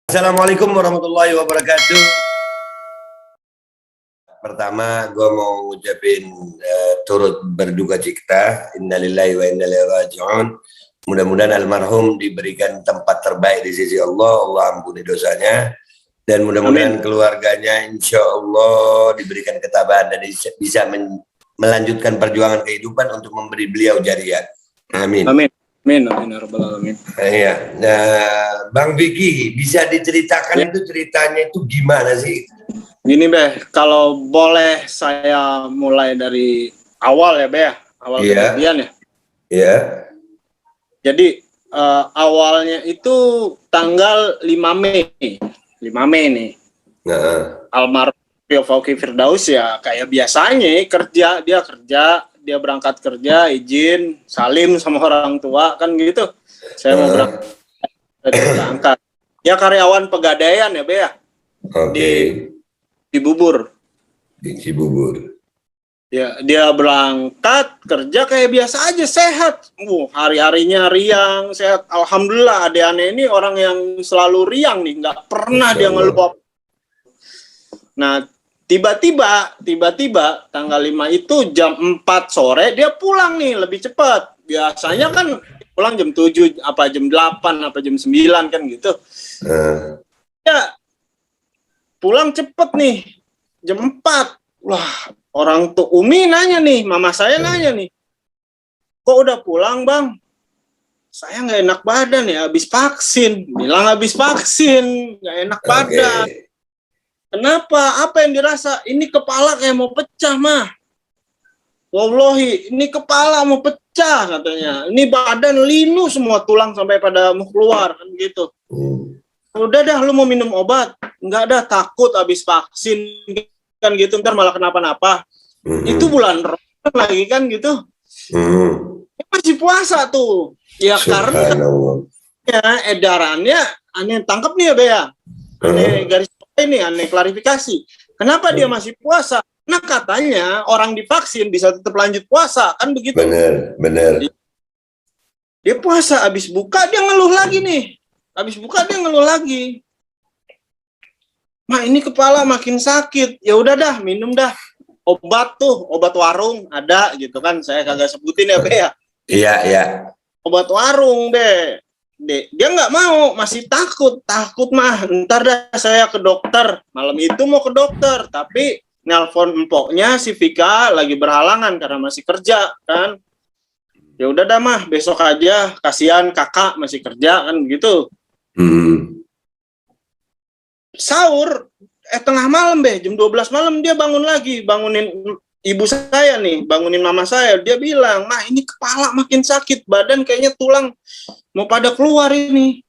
Assalamualaikum warahmatullahi wabarakatuh. Pertama, gue mau ngucapin turut berduka cita. Innalillahi wa inna ilaihi raji'un. Mudah-mudahan almarhum diberikan tempat terbaik di sisi Allah. Allah ampuni dosanya. Dan mudah-mudahan keluarganya insya Allah diberikan ketabahan dan bisa melanjutkan perjuangan kehidupan untuk memberi beliau jariah. Amin. Amin. Amin. Amin. Amin. Iya. Nah, Bang Vicky, bisa diceritakan itu ceritanya itu gimana sih? Gini Beh, kalau boleh saya mulai dari awal ya Beh, awal kejadian ya. Iya. Jadi awalnya itu tanggal 5 Mei. 5 Mei nih. Almarhum Fauki Firdaus ya kayak biasanya dia berangkat kerja, izin, salim sama orang tua kan gitu. Saya mau berangkat. Dia karyawan pegadaian ya Beh ya. Di Bubur. Di Cibubur. Ya, dia berangkat kerja kayak biasa aja, sehat. Hari-harinya riang, sehat. Alhamdulillah, adik-adik ini orang yang selalu riang nih, nggak pernah dia ngeluh. Nah, tiba-tiba tanggal 5 itu jam 4 sore dia pulang nih, lebih cepat. Biasanya kan pulang jam 7, apa jam 8, apa jam 9 kan gitu. Ya, pulang cepet nih, jam 4. Wah, orang tuh Umi nanya nih, mama saya nanya nih, kok udah pulang Bang? Saya nggak enak badan ya, habis vaksin. Bilang habis vaksin, nggak enak badan. Kenapa? Apa yang dirasa? Ini kepala kayak mau pecah mah. Wallahi, ini kepala mau pecah katanya. Ini badan linu semua, tulang sampai pada mau keluar kan gitu. Udah dah, lu mau minum obat? Enggak dah, takut habis vaksin kan gitu, ntar malah kenapa-napa. Itu bulan Ramadan lagi kan gitu. Masih puasa tuh. Ya karena ya edarannya aneh tangkap nih ya Bea. Aneh garis ini, aneh klarifikasi. Kenapa dia masih puasa? Nah katanya orang divaksin bisa tetap lanjut puasa kan begitu. Benar. Dia puasa, habis buka dia ngeluh lagi nih. Habis buka dia ngeluh lagi. Ma ini kepala makin sakit. Ya udah dah, minum dah. Obat tuh, obat warung ada gitu kan. Saya kagak sebutin ya, Be ya. Iya. Obat warung, Be. Dia nggak mau, masih takut mah. Ntar dah saya ke dokter. Malam itu mau ke dokter, tapi nelpon empoknya si Vika lagi berhalangan karena masih kerja kan. Ya udah dah mah, besok aja. Kasihan kakak masih kerja kan gitu. Sahur tengah malam Be, jam 12 malam dia bangun lagi, bangunin ibu saya nih, bangunin mama saya. Dia bilang, "Mah, ini kepala makin sakit, badan kayaknya tulang mau pada keluar ini."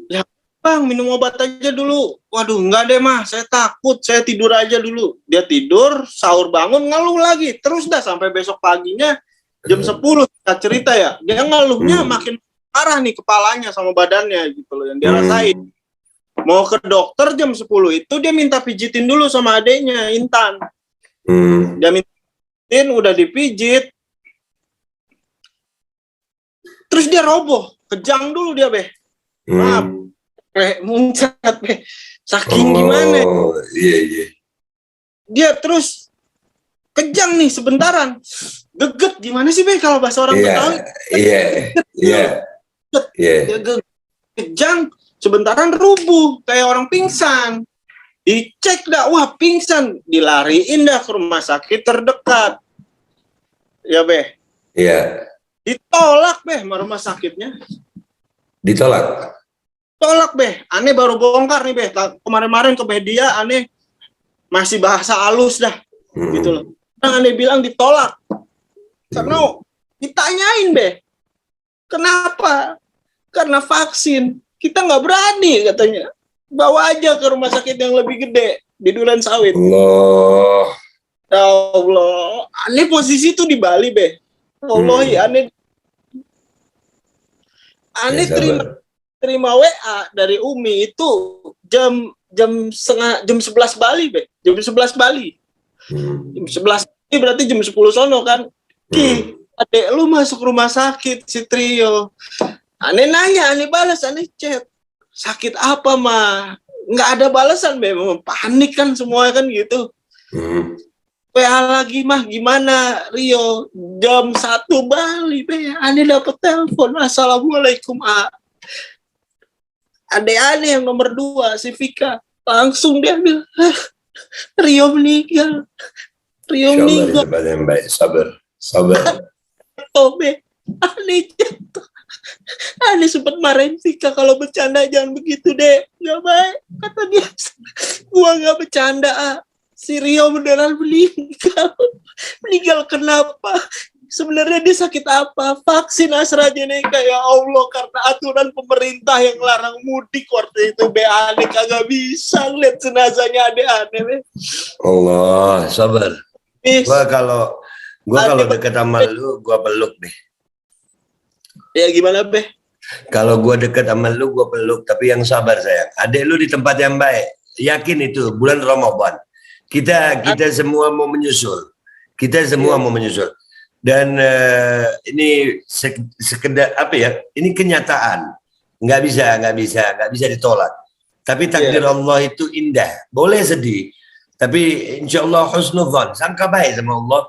Ya, Bang, minum obat aja dulu. Waduh, enggak deh mah, saya takut, saya tidur aja dulu. Dia tidur, sahur bangun, ngeluh lagi. Terus dah sampai besok paginya jam 10 kita cerita ya. Dia ngeluhnya makin parah nih kepalanya sama badannya gitu loh yang dia rasain. Mau ke dokter jam 10 itu dia minta pijitin dulu sama adeknya, Intan. Dia mintain, udah dipijit. Terus dia roboh, kejang dulu dia, Be. Muncrat, Be. Saking gimana. Iya. Dia terus kejang nih sebentaran. Geget, gimana sih, Be, kalau bahasa orang Betawi? Iya. Dia kejang, sebentaran rubuh kayak orang pingsan. Dicek dah, wah pingsan, dilariin dah ke rumah sakit terdekat. Ya Be. Iya. Ditolak Be, rumah sakitnya. Ditolak. Tolak Be. Aneh baru bongkar nih Be. Kemarin-kemarin ke media aneh masih bahasa halus dah. Gitu loh. Aneh bilang ditolak. Karena ditanyain Be. Kenapa? Karena vaksin. Kita nggak berani katanya. Bawa aja ke rumah sakit yang lebih gede di Duren Sawit. Ya Allah, aneh posisi itu di Bali Be. Wallahi aneh terima WA dari Umi itu jam 11 Bali Be. Jam 11 Bali. Jam 11 ini berarti jam 10 sono kan. Ki, adek lu masuk rumah sakit si Trio. Aneh nanya, aneh balas, aneh chat. sakit apa mah? Nggak ada balasan, Be. Panik kan semua kan gitu. PA lagi mah gimana Rio jam 1 Bali, Be. Ane dapat telepon, assalamualaikum Ade yang nomor 2 si Vika. Langsung dia bilang, Rio meninggal. Rio meninggal. Insyaallah yang baik, sabar. Be. Ane jatuh. Ane sempat marahin Vika, kalau bercanda jangan begitu deh, nggak baik. Kata dia, gua nggak bercanda. Si Rio beneran meninggal. Meninggal kenapa? Sebenarnya dia sakit apa? Vaksin AstraZeneca, ya Allah, karena aturan pemerintah yang larang mudik waktu itu. Be, Ane kagak bisa lihat jenazahnya Ane. Allah, sabar. Gua kalau dekat sama lu, gua peluk deh. Ya gimana, Be? Kalau gua dekat sama lu, gua peluk. Tapi yang sabar sayang. Adek lu di tempat yang baik. Yakin itu bulan Ramadan. Kita semua mau menyusul. Mau menyusul. Dan ini sekedar apa ya? Ini kenyataan. Nggak bisa ditolak. Tapi takdir Allah itu indah. Boleh sedih, tapi insya Allah husnuzan, sangka baik sama Allah.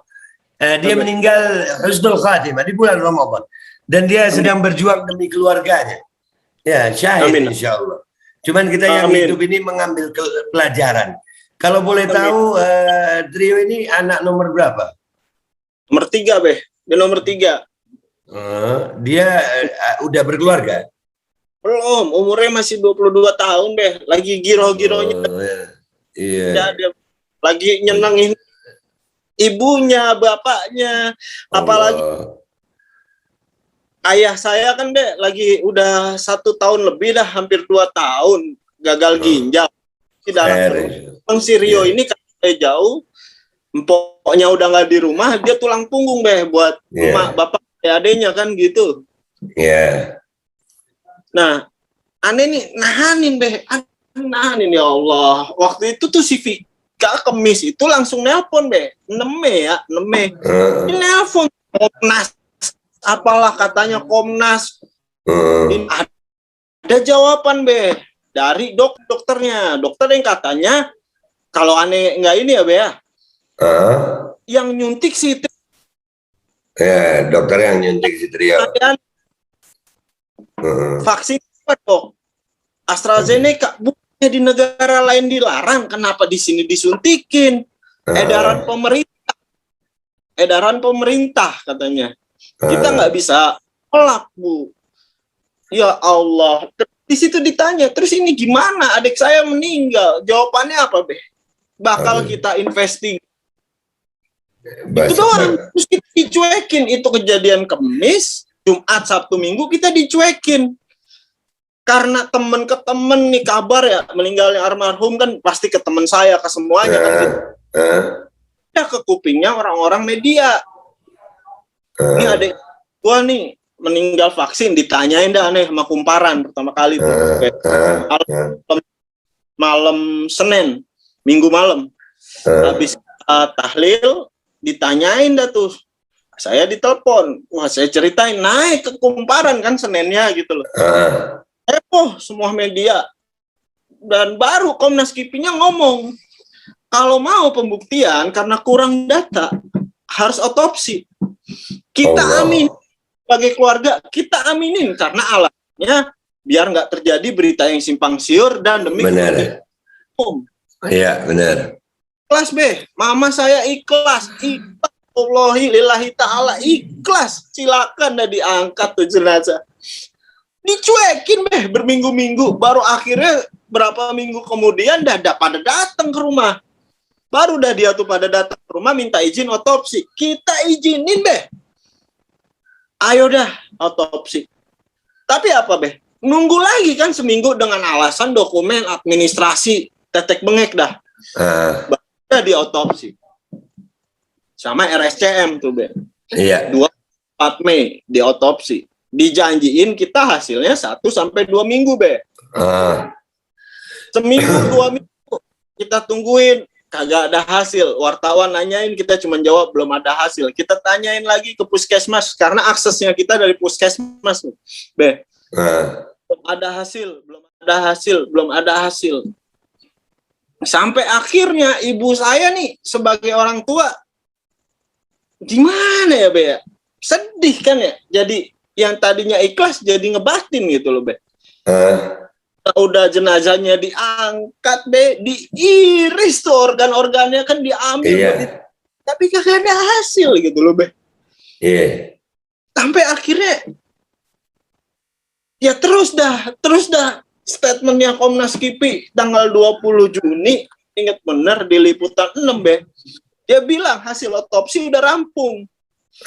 Dia meninggal husnul khatimah di bulan Ramadan. Dan dia sedang berjuang demi keluarganya. Ya, syahid insya Allah. Cuman kita yang hidup ini mengambil pelajaran. Kalau boleh tahu, Trio ini anak nomor berapa? Nomor 3, Be. Dia nomor 3. Dia udah berkeluarga? Belum, umurnya masih 22 tahun, Be. Lagi giro-gironya. Iya. Dia lagi nyenengin ibunya, bapaknya. Apalagi ayah saya kan, Be, lagi udah 1 tahun lebih dah, hampir 2 tahun gagal ginjal. Si Rio ini kan jauh, empoknya udah nggak di rumah, dia tulang punggung, Be, buat emak, bapak, adenya kan gitu. Nah, Ane nih nahanin, Be, nahanin, ya Allah. Waktu itu tuh si Vika Kemis itu langsung nelpon, Be, 6 Mei. Ini nelpon Komnas, apalah katanya Komnas. Ada jawaban, Be, dari dokternya. Dokter yang katanya kalau Ane nggak ini ya, Be, ya. Yang nyuntik si dokter yang nyuntik si Trio. Vaksin apa, Dok? AstraZeneca, bukannya di negara lain dilarang, kenapa di sini disuntikin? Edaran pemerintah katanya. Kita nggak bisa tolak, Bu. Ya Allah. Di situ ditanya, terus ini gimana? Adik saya meninggal. Jawabannya apa, Be? Bakal kita investigasi. Itu doang. Terus kita dicuekin. Itu kejadian Kamis, Jumat, Sabtu, Minggu kita dicuekin. Karena temen ke temen nih kabar ya, meninggalnya almarhum kan pasti ke temen saya, ke semuanya kan. Ya ke kupingnya orang-orang media. Ini adik gua nih meninggal vaksin, ditanyain dah nih sama kumparan pertama kali tuh. Malam Senin, Minggu malam. Habis tahlil, ditanyain dah tuh. Saya ditelepon. Wah, saya ceritain, naik ke kumparan kan Seninnya gitu loh. Semua media. Dan baru Komnas KIPI-nya ngomong, kalau mau pembuktian karena kurang data, harus otopsi. Kita amin. Sebagai keluarga, kita aminin karena alatnya biar nggak terjadi berita yang simpang siur dan demi hukum. Iya, benar. Ikhlas, Be. Mama saya ikhlas. Allahi lillahi ta'ala, ikhlas. Silakan dah diangkat tuh jenazah. Dicuekin, Be, berminggu-minggu. Baru akhirnya berapa minggu kemudian dah pada datang ke rumah. Baru dah dia tuh pada datang ke rumah minta izin otopsi. Kita izinin, Be. Ayo dah otopsi. Tapi apa, Be? Nunggu lagi kan seminggu dengan alasan dokumen administrasi tetek bengek dah. Baru di otopsi. Sama RSCM tuh, Be. Iya. 24 Mei di otopsi. Dijanjiin kita hasilnya 1-2 minggu, Be. Seminggu 2 minggu kita tungguin, kagak ada hasil. Wartawan nanyain, kita cuma jawab belum ada hasil. Kita tanyain lagi ke puskesmas karena aksesnya kita dari puskesmas, Be. Belum ada hasil, belum. ada hasil, belum ada hasil. Sampai akhirnya ibu saya nih sebagai orang tua, gimana ya Be ya? Sedih kan ya, jadi yang tadinya ikhlas jadi ngebatin gitu loh Be. Udah jenazahnya diangkat Be, diiris tuh organ-organnya kan diambil, tapi kagak ada hasil gitu loh Be. Sampai akhirnya ya terus dah statementnya Komnas KIPI tanggal 20 Juni, ingat benar di Liputan 6 Be, dia bilang hasil otopsi udah rampung,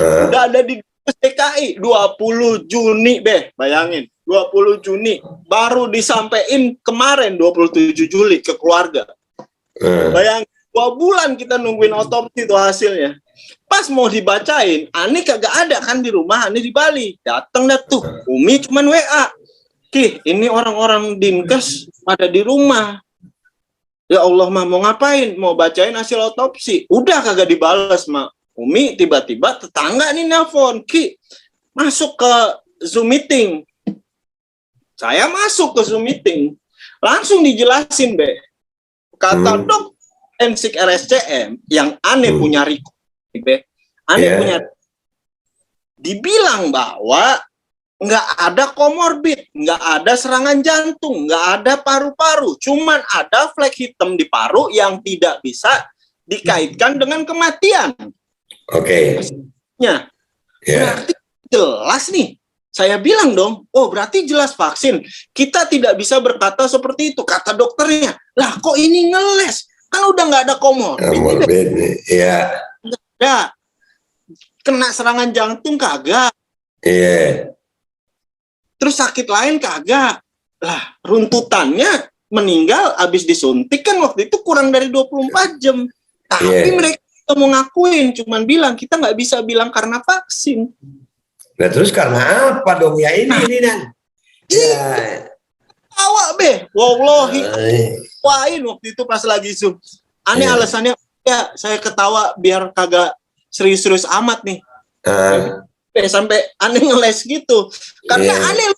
udah ada di DKI 20 Juni Be, bayangin 20 Juni baru disampaikan kemarin 27 Juli ke keluarga. Bayangin 2 bulan kita nungguin otopsi itu hasilnya. Pas mau dibacain, Ani kagak ada kan di rumah, Ani di Bali. Dateng dah tuh, Umi cuman WA. Ki, ini orang-orang Dinkes pada di rumah. Ya Allah mah, mau ngapain? Mau bacain hasil otopsi. Udah kagak dibales mah. Umi tiba-tiba tetangga nih nelfon, Ki, masuk ke Zoom meeting. Saya masuk ke Zoom meeting. Langsung dijelasin, Be. Kata dok forensik RSCM yang aneh punya record. Punya, dibilang bahwa nggak ada komorbid, nggak ada serangan jantung, nggak ada paru-paru, cuman ada flek hitam di paru yang tidak bisa dikaitkan dengan kematian. Berarti jelas nih. Saya bilang dong, oh berarti jelas vaksin. Kita tidak bisa berkata seperti itu, kata dokternya. Lah kok ini ngeles? Kan udah nggak ada komorbid. Ya, kena serangan jantung kagak. Terus sakit lain kagak. Lah, runtutannya meninggal habis disuntik kan waktu itu kurang dari 24 jam. Tapi mereka mau ngakuin, cuman bilang kita nggak bisa bilang karena vaksin. Nah, terus karena apa dong ya ini dan? Awak Be, wallahi. Wain waktu itu pas lagi Zoom. Aneh alasannya ya saya ketawa biar kagak serius-serius amat nih. Sampai aneh ngeles gitu. Karena aneh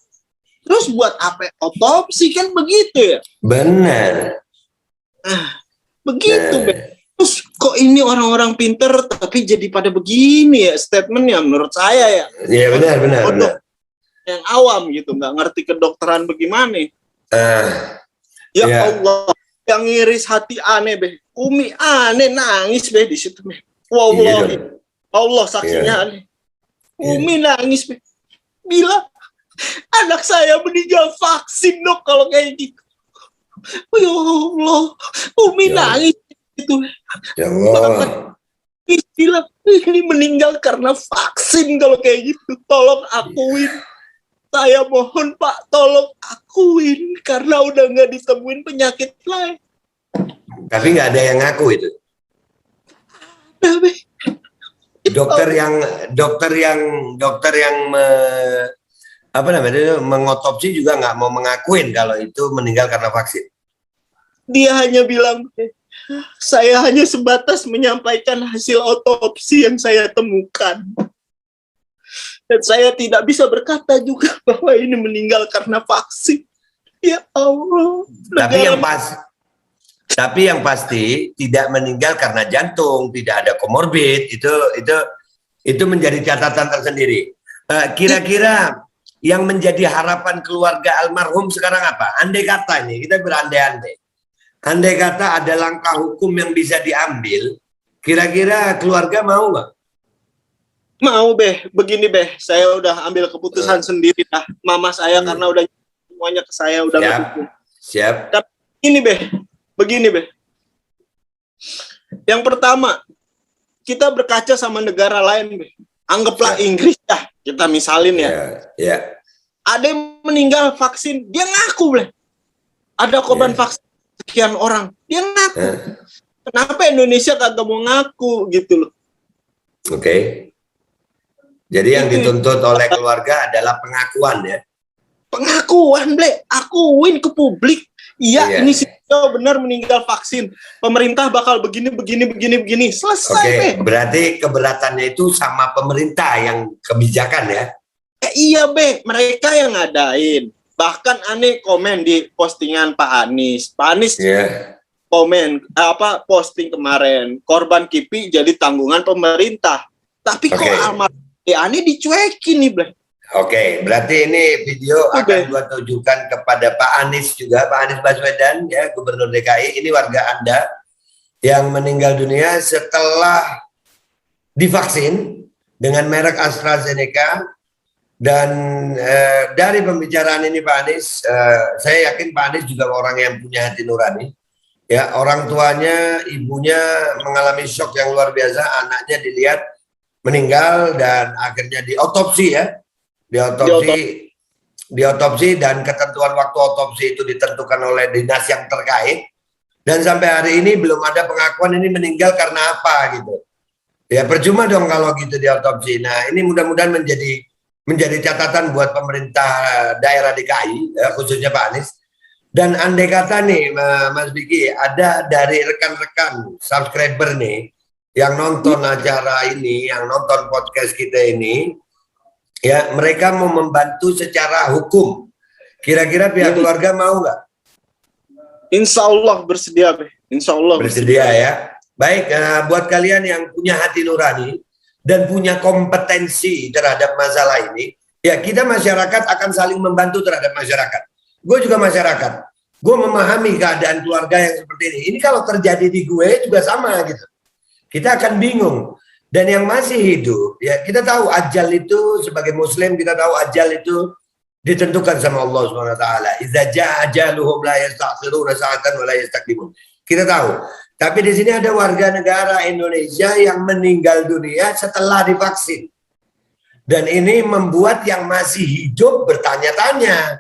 terus buat apa otopsi kan begitu ya? Benar. Begitu Be. Terus kok ini orang-orang pinter tapi jadi pada begini ya statementnya menurut saya ya. Iya benar. Yang awam gitu nggak ngerti kedokteran bagaimana. Allah, yang ngiris hati aneh Be. Umi aneh nangis Be di situ Be. Wallahi. Allah saksinya aneh. Umi nangis Be. Bilang anak saya meninggal vaksin dok kalau kayak gitu. Ya Allah, Umi nangis gitu. Ya Allah. Bilang ini meninggal karena vaksin kalau kayak gitu. Tolong akuin. Saya mohon Pak, tolong akuin karena udah nggak ditemuin penyakit lain. Tapi nggak ada yang ngaku itu. Dokter yang mengotopsi juga nggak mau mengakuin kalau itu meninggal karena vaksin. Dia hanya bilang, saya hanya sebatas menyampaikan hasil otopsi yang saya temukan. Dan saya tidak bisa berkata juga bahwa ini meninggal karena vaksin. Ya Allah. Tapi yang pasti tidak meninggal karena jantung, tidak ada komorbid. Itu menjadi catatan tersendiri. Kira-kira yang menjadi harapan keluarga almarhum sekarang apa? Andai kata nih, kita berandai-andai. Andai kata ada langkah hukum yang bisa diambil, kira-kira keluarga mau nggak? Mau Be, begini Be, saya udah ambil keputusan sendiri lah. Mama saya karena udah semuanya ke saya udah mendukung. Siap. Tapi begini Be. Yang pertama, kita berkaca sama negara lain Be. Anggaplah Inggris dah, kita misalin ya. Ada yang meninggal vaksin, dia ngaku Be. Ada korban vaksin sekian orang, dia ngaku. Kenapa Indonesia kagak mau ngaku gitu loh? Jadi yang dituntut oleh keluarga adalah pengakuan ya. Pengakuan, Ble. Akuin ke publik. Iya, ini sih benar meninggal vaksin. Pemerintah bakal begini. Selesai, Be. Berarti keberatannya itu sama pemerintah yang kebijakan ya? Iya, Be. Mereka yang ngadain. Bahkan aneh komen di postingan Pak Anies. Pak Anies komen posting kemarin, korban KIPI jadi tanggungan pemerintah. Tapi kok almarhum aneh dicuekin nih, Bleh. Oke, berarti ini video akan gua tujukan kepada Pak Anies juga, Pak Anies Baswedan, ya, Gubernur DKI. Ini warga Anda yang meninggal dunia setelah divaksin dengan merek AstraZeneca. Dan dari pembicaraan ini Pak Anies, saya yakin Pak Anies juga orang yang punya hati nurani. Ya, orang tuanya, ibunya mengalami shock yang luar biasa, anaknya dilihat meninggal dan akhirnya diotopsi ya. Diotopsi dan ketentuan waktu otopsi itu ditentukan oleh dinas yang terkait, dan sampai hari ini belum ada pengakuan ini meninggal karena apa gitu ya. Percuma dong kalau gitu diotopsi. Nah, ini mudah-mudahan menjadi catatan buat pemerintah daerah DKI ya, khususnya Pak Anies. Dan andai kata nih Mas Biki, ada dari rekan-rekan subscriber nih yang nonton acara ini, yang nonton podcast kita ini, ya, mereka mau membantu secara hukum. Kira-kira pihak keluarga mau nggak? Insya Allah bersedia, Insya Allah bersedia ya. Baik, buat kalian yang punya hati nurani dan punya kompetensi terhadap masalah ini, ya, kita masyarakat akan saling membantu terhadap masyarakat. Gue juga masyarakat. Gue memahami keadaan keluarga yang seperti ini. Ini kalau terjadi di gue juga sama gitu. Kita akan bingung. Dan yang masih hidup, ya, kita tahu ajal itu, sebagai muslim kita tahu ajal itu ditentukan sama Allah SWT. Idza jaa ajaluhum la yastakhiruna sa'atan wa la yastaqdimun. Kita tahu. Tapi di sini ada warga negara Indonesia yang meninggal dunia setelah divaksin. Dan ini membuat yang masih hidup bertanya-tanya.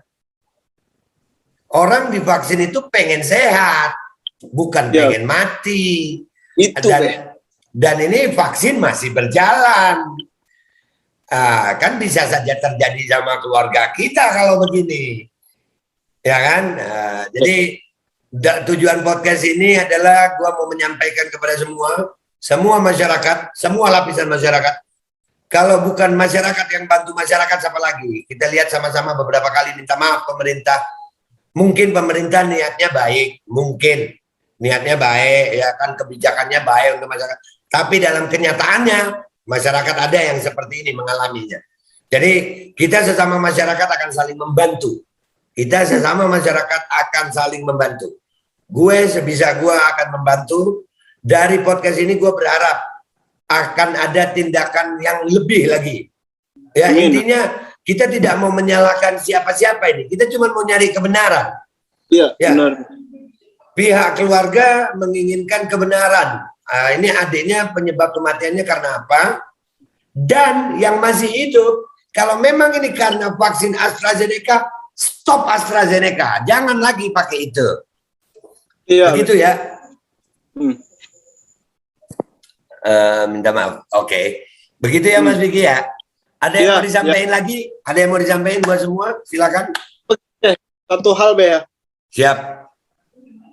Orang divaksin itu pengen sehat, bukan pengen mati. Itu dan ini vaksin masih berjalan. Kan bisa saja terjadi sama keluarga kita kalau begini. Ya kan? Jadi tujuan podcast ini adalah gua mau menyampaikan kepada semua masyarakat, semua lapisan masyarakat. Kalau bukan masyarakat yang bantu masyarakat, siapa lagi? Kita lihat sama-sama beberapa kali minta maaf pemerintah. Mungkin pemerintah niatnya baik, mungkin niatnya baik, ya kan, kebijakannya baik untuk masyarakat. Tapi dalam kenyataannya masyarakat ada yang seperti ini mengalaminya. Jadi kita sesama masyarakat akan saling membantu. Kita sesama masyarakat akan saling membantu. Gue sebisa gue akan membantu. Dari podcast ini gue berharap akan ada tindakan yang lebih lagi. Ya, intinya kita tidak mau menyalahkan siapa-siapa ini. Kita cuma mau nyari kebenaran. Iya, ya. Benar. Pihak keluarga menginginkan kebenaran. Ini adiknya penyebab kematiannya karena apa? Dan yang masih hidup, kalau memang ini karena vaksin AstraZeneca, stop AstraZeneca. Jangan lagi pakai itu. Iya. Begitu ya. Minta maaf. Oke. Begitu ya Mas Biki ya. Ada yang mau disampaikan lagi? Ada yang mau disampaikan buat semua? Silakan. Oke. Satu hal, Be, ya. Siap.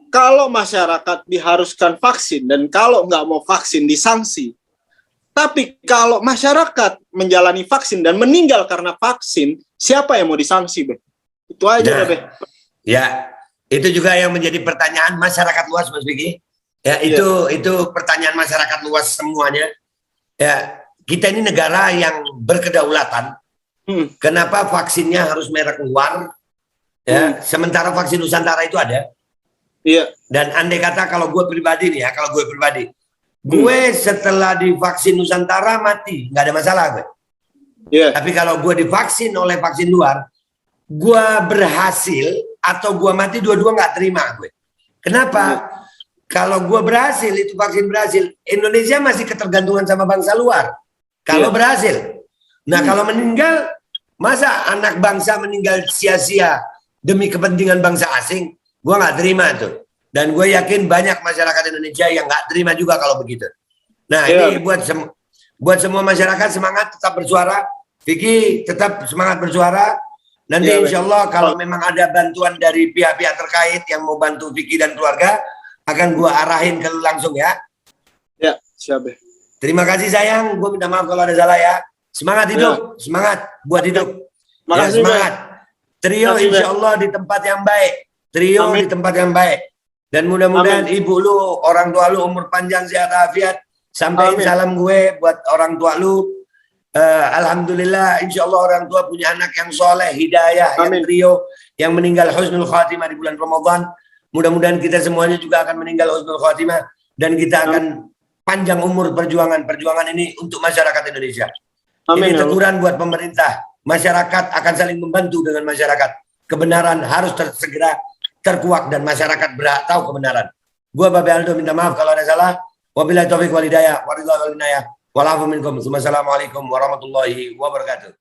Kalau masyarakat diharuskan vaksin dan kalau nggak mau vaksin disanksi. Tapi kalau masyarakat menjalani vaksin dan meninggal karena vaksin, siapa yang mau disanksi, Be? Itu aja, Be. Ya, itu juga yang menjadi pertanyaan masyarakat luas, Mas Biki. Ya, itu pertanyaan masyarakat luas semuanya. Ya, kita ini negara yang berkedaulatan. Kenapa vaksinnya harus merek luar? Ya, sementara vaksin Nusantara itu ada. Iya. Dan andai kata kalau gue pribadi nih ya, gue setelah divaksin Nusantara mati, nggak ada masalah gue. Iya. Tapi kalau gue divaksin oleh vaksin luar, gue berhasil atau gue mati, dua-dua nggak terima gue. Kenapa? Kalau gue berhasil, itu vaksin berhasil, Indonesia masih ketergantungan sama bangsa luar. Kalau berhasil, nah kalau meninggal, masa anak bangsa meninggal sia-sia demi kepentingan bangsa asing? Gue nggak terima tuh, dan gue yakin banyak masyarakat Indonesia yang nggak terima juga kalau begitu. Nah ini buat semua masyarakat, semangat tetap bersuara. Vicky tetap semangat bersuara. Nanti insya Allah kalau memang ada bantuan dari pihak-pihak terkait yang mau bantu Vicky dan keluarga, akan gue arahin ke lu langsung ya. Ya, siap. Terima kasih sayang, gue minta maaf kalau ada salah ya. Semangat hidup, semangat buat hidup. Makasih, semangat. Trio Makasih, insya Allah di tempat yang baik. Trio Amin. di tempat yang baik. Dan mudah-mudahan ibu lu, orang tua lu umur panjang, sehat, afiat. Sampaikan Amin. salam gue buat orang tua lu. Alhamdulillah, insya Allah orang tua punya anak yang soleh, hidayah, yang Amin. trio, yang meninggal husnul khatimah di bulan Ramadan. Mudah-mudahan kita semuanya juga akan meninggal husnul khatimah. Dan kita akan panjang umur perjuangan ini untuk masyarakat Indonesia. Amin. Ini teguran buat pemerintah. Masyarakat akan saling membantu dengan masyarakat. Kebenaran harus segera terkuak dan masyarakat berhak tahu kebenaran. Gua Babe Aldo minta maaf kalau ada salah. Wabillahi taufiq wal hidayah. Wassalamualaikum warahmatullahi wabarakatuh.